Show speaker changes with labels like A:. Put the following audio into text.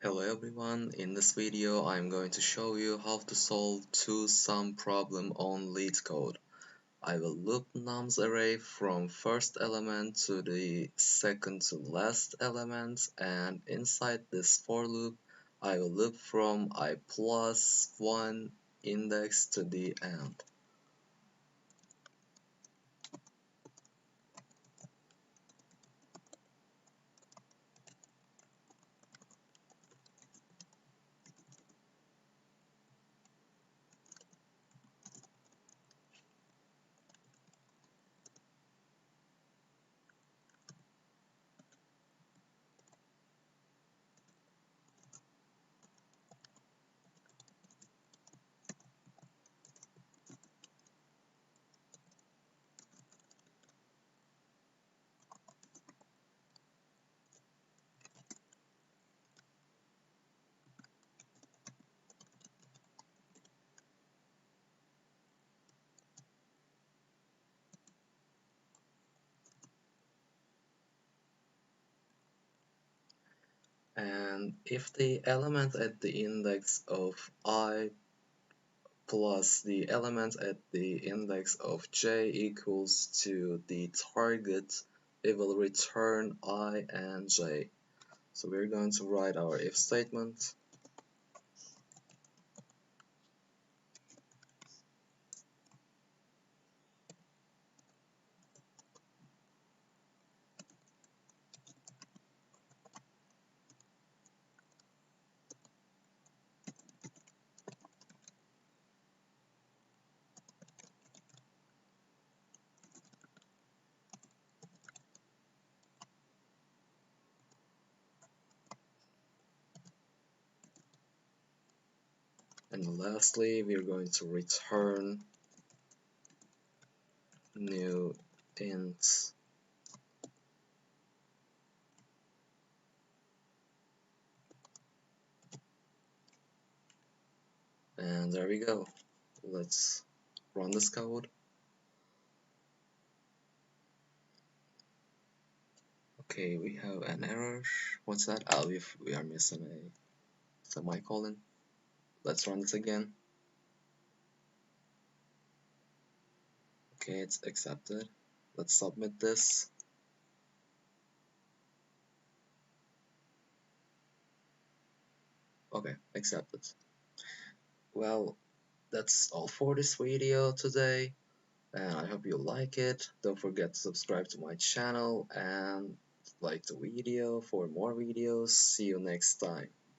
A: Hello everyone, in this video I'm going to show you how to solve two-sum problem on LeetCode. I will loop nums array from first element to the second to last element, and inside this for loop I will loop from I plus 1 index to the end. And if the element at the index of I plus the element at the index of j equals to the target, it will return I and j. So we're going to write our if statement. And lastly, we're going to return new int. And there we go. Let's run this code. Okay, we have an error. What's that? Oh, if we are missing a semicolon. Let's run this again. Okay, it's accepted. Let's submit this. Okay, accepted. Well, that's all for this video today, and I hope you like it. Don't forget to subscribe to my channel and like the video for more videos. See you next time.